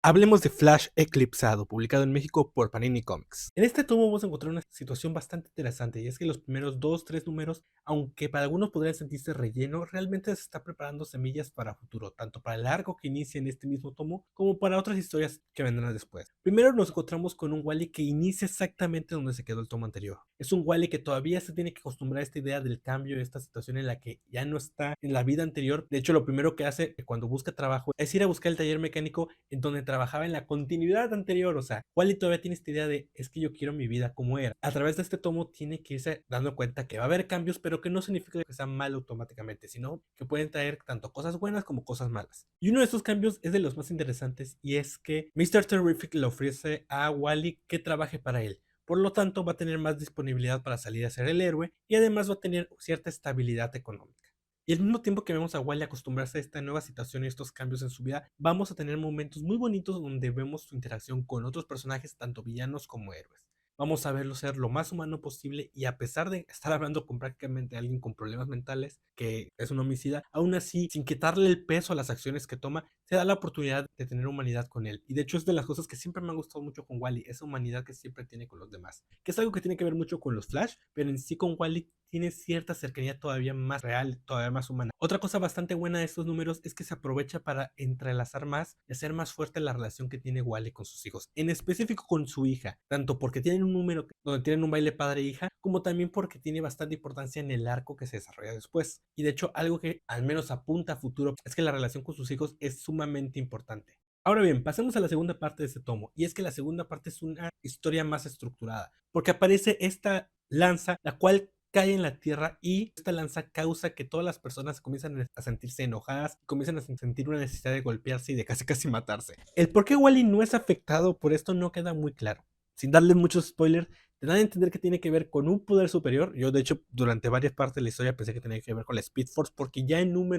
Hablemos de Flash Eclipsado, publicado en México por Panini Comics. En este tomo vamos a encontrar una situación bastante interesante, y es que los primeros 2, 3 números, aunque para algunos podrían sentirse relleno, realmente se está preparando semillas para futuro, tanto para el arco que inicia en este mismo tomo, como para otras historias que vendrán después. Primero nos encontramos con un Wally que inicia exactamente donde se quedó el tomo anterior. Es un Wally que todavía se tiene que acostumbrar a esta idea del cambio, de esta situación en la que ya no está en la vida anterior. De hecho, lo primero que hace cuando busca trabajo es ir a buscar el taller mecánico en donde trabajaba en la continuidad anterior. O sea, Wally todavía tiene esta idea de es que yo quiero mi vida como era. A través de este tomo tiene que irse dando cuenta que va a haber cambios, pero que no significa que sea malo automáticamente, sino que pueden traer tanto cosas buenas como cosas malas. Y uno de estos cambios es de los más interesantes, y es que Mr. Terrific le ofrece a Wally que trabaje para él. Por lo tanto, va a tener más disponibilidad para salir a ser el héroe, y además va a tener cierta estabilidad económica. Y al mismo tiempo que vemos a Wally acostumbrarse a esta nueva situación y estos cambios en su vida, vamos a tener momentos muy bonitos donde vemos su interacción con otros personajes, tanto villanos como héroes. Vamos a verlo ser lo más humano posible, y a pesar de estar hablando con prácticamente alguien con problemas mentales, que es un homicida, aún así, sin quitarle el peso a las acciones que toma, se da la oportunidad de tener humanidad con él. Y de hecho es de las cosas que siempre me han gustado mucho con Wally, esa humanidad que siempre tiene con los demás. Que es algo que tiene que ver mucho con los Flash, pero en sí con Wally tiene cierta cercanía todavía más real, todavía más humana. Otra cosa bastante buena de estos números es que se aprovecha para entrelazar más y hacer más fuerte la relación que tiene Wally con sus hijos, en específico con su hija, tanto porque tienen un número donde tienen un baile padre-hija, como también porque tiene bastante importancia en el arco que se desarrolla después. Y de hecho, algo que al menos apunta a futuro es que la relación con sus hijos es sumamente importante. Ahora bien, pasemos a la segunda parte de este tomo, y es que la segunda parte es una historia más estructurada, porque aparece esta lanza, la cual cae en la tierra, y esta lanza causa que todas las personas comienzan a sentirse enojadas, comienzan a sentir una necesidad de golpearse y de casi matarse. El por qué Wally no es afectado por esto no queda muy claro. Sin darle muchos spoilers, te dan a entender que tiene que ver con un poder superior. Yo, de hecho, durante varias partes de la historia pensé que tenía que ver con la Speed Force, porque ya en un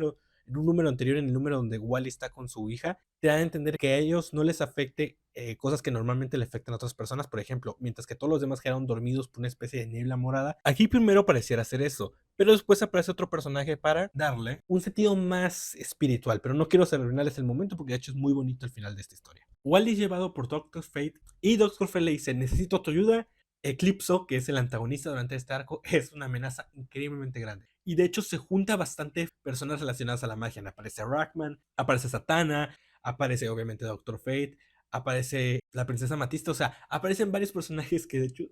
número anterior, en el número donde Wally está con su hija, te dan a entender que a ellos no les afecte cosas que normalmente le afectan a otras personas. Por ejemplo, mientras que todos los demás quedaron dormidos por una especie de niebla morada, aquí primero pareciera hacer eso, pero después aparece otro personaje para darle un sentido más espiritual. Pero no quiero arruinarles el momento, porque de hecho es muy bonito el final de esta historia. Wally es llevado por Doctor Fate, y Doctor Fate le dice: necesito tu ayuda. Eclipso, que es el antagonista durante este arco, es una amenaza increíblemente grande. Y de hecho se junta bastante personas relacionadas a la magia. Aparece Rackman, aparece Satana, aparece obviamente Doctor Fate, aparece la princesa Matista. O sea, aparecen varios personajes que de hecho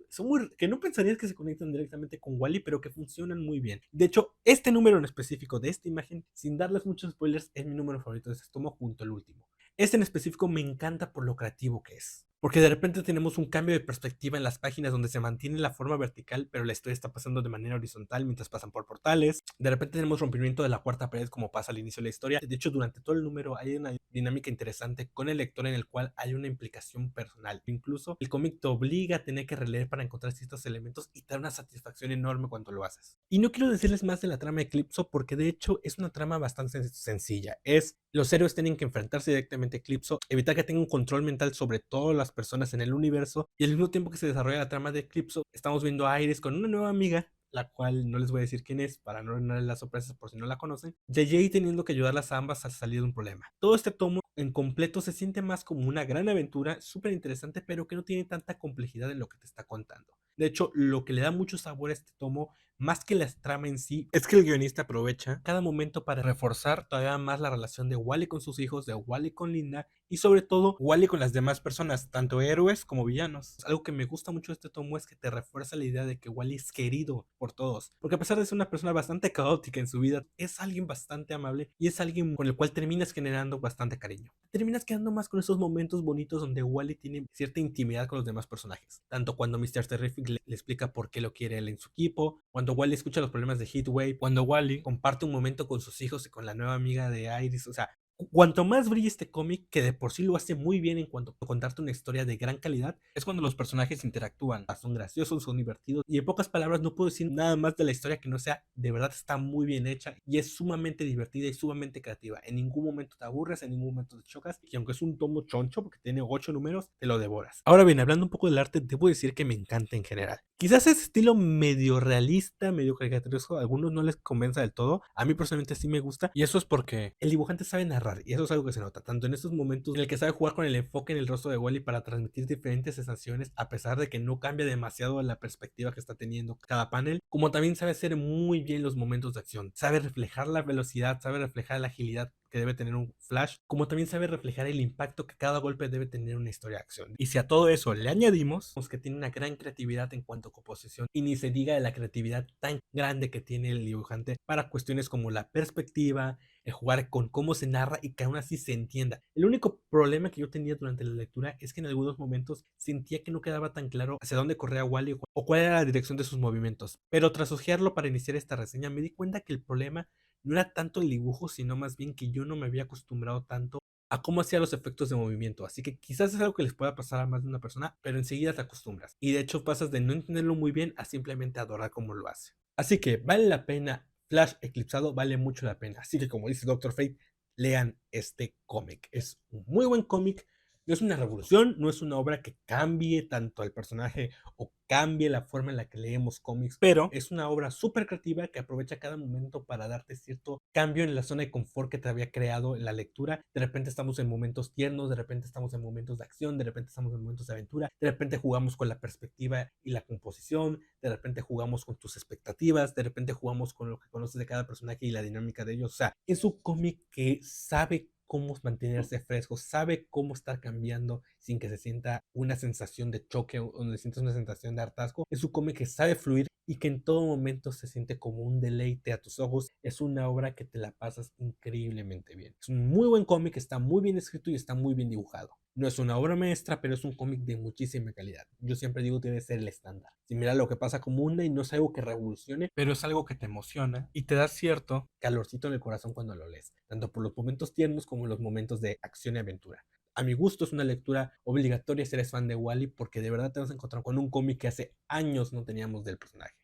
que no pensarías que se conectan directamente con Wally, pero que funcionan muy bien. De hecho, este número en específico de esta imagen, sin darles muchos spoilers, es mi número favorito de este tomo junto al último. Este en específico me encanta por lo creativo que es. Porque de repente tenemos un cambio de perspectiva en las páginas donde se mantiene la forma vertical, pero la historia está pasando de manera horizontal mientras pasan por portales. De repente tenemos rompimiento de la cuarta pared, como pasa al inicio de la historia. De hecho, durante todo el número hay una dinámica interesante con el lector, en el cual hay una implicación personal. Incluso el cómic te obliga a tener que releer para encontrar ciertos elementos, y te da una satisfacción enorme cuando lo haces. Y no quiero decirles más de la trama de Eclipso, porque de hecho es una trama bastante sencilla. Los héroes tienen que enfrentarse directamente a Eclipso, evitar que tenga un control mental sobre todas las personas en el universo, y al mismo tiempo que se desarrolla la trama de Eclipso, estamos viendo a Iris con una nueva amiga, la cual no les voy a decir quién es para no arruinarles las sorpresas por si no la conocen, y a Jay teniendo que ayudarlas a ambas a salir de un problema. Todo este tomo en completo se siente más como una gran aventura, súper interesante, pero que no tiene tanta complejidad en lo que te está contando. De hecho, lo que le da mucho sabor a este tomo, más que la trama en sí, es que el guionista aprovecha cada momento para reforzar todavía más la relación de Wally con sus hijos, de Wally con Linda, y sobre todo Wally con las demás personas, tanto héroes como villanos. Algo que me gusta mucho de este tomo es que te refuerza la idea de que Wally es querido por todos, porque a pesar de ser una persona bastante caótica en su vida, es alguien bastante amable, y es alguien con el cual terminas generando bastante cariño. Terminas quedando más con esos momentos bonitos donde Wally tiene cierta intimidad con los demás personajes, tanto cuando Mr. Terrific le explica por qué lo quiere él en su equipo, cuando Wally escucha los problemas de Heatwave, cuando Wally comparte un momento con sus hijos y con la nueva amiga de Iris. O sea, cuanto más brilla este cómic, que de por sí lo hace muy bien en cuanto a contarte una historia de gran calidad, es cuando los personajes interactúan. Son graciosos, son divertidos, y en pocas palabras no puedo decir nada más de la historia que no sea, de verdad está muy bien hecha, y es sumamente divertida y sumamente creativa. En ningún momento te aburres, en ningún momento te chocas, y aunque es un tomo choncho porque tiene 8 números, te lo devoras. Ahora bien, hablando un poco del arte, debo decir que me encanta en general. Quizás ese estilo medio realista, medio caricaturesco, a algunos no les convenza del todo. A mí personalmente sí me gusta, y eso es porque el dibujante sabe narrar, y eso es algo que se nota, tanto en estos momentos en el que sabe jugar con el enfoque en el rostro de Wally para transmitir diferentes sensaciones, a pesar de que no cambia demasiado la perspectiva que está teniendo cada panel, como también sabe hacer muy bien los momentos de acción. Sabe reflejar la velocidad, sabe reflejar la agilidad que debe tener un Flash, como también sabe reflejar el impacto que cada golpe debe tener en una historia de acción. Y si a todo eso le añadimos que tiene una gran creatividad en cuanto a composición, y ni se diga de la creatividad tan grande que tiene el dibujante para cuestiones como la perspectiva, el jugar con cómo se narra y que aún así se entienda. El único problema que yo tenía durante la lectura es que en algunos momentos sentía que no quedaba tan claro hacia dónde corría Wally o cuál era la dirección de sus movimientos. Pero tras hojearlo para iniciar esta reseña me di cuenta que el problema no era tanto el dibujo, sino más bien que yo no me había acostumbrado tanto a cómo hacía los efectos de movimiento. Así que quizás es algo que les pueda pasar a más de una persona, pero enseguida te acostumbras. Y de hecho pasas de no entenderlo muy bien a simplemente adorar cómo lo hace. Así que vale la pena. Flash Eclipsado vale mucho la pena. Así que como dice Doctor Fate, lean este cómic. Es un muy buen cómic. No es una revolución, no es una obra que cambie tanto al personaje o cambie la forma en la que leemos cómics, pero es una obra súper creativa que aprovecha cada momento para darte cierto cambio en la zona de confort que te había creado en la lectura. De repente estamos en momentos tiernos, de repente estamos en momentos de acción, de repente estamos en momentos de aventura, de repente jugamos con la perspectiva y la composición, de repente jugamos con tus expectativas, de repente jugamos con lo que conoces de cada personaje y la dinámica de ellos. O sea, es un cómic que sabe cómo mantenerse fresco, sabe cómo estar cambiando sin que se sienta una sensación de choque o donde sientas una sensación de hartazgo. Es un cómic que sabe fluir y que en todo momento se siente como un deleite a tus ojos. Es una obra que te la pasas increíblemente bien. Es un muy buen cómic, está muy bien escrito y está muy bien dibujado. No es una obra maestra, pero es un cómic de muchísima calidad. Yo siempre digo que debe ser el estándar. Si mira lo que pasa como una y no es algo que revolucione, pero es algo que te emociona y te da cierto calorcito en el corazón cuando lo lees, tanto por los momentos tiernos como los momentos de acción y aventura. A mi gusto es una lectura obligatoria si eres fan de Wally, porque de verdad te vas a encontrar con un cómic que hace años no teníamos del personaje.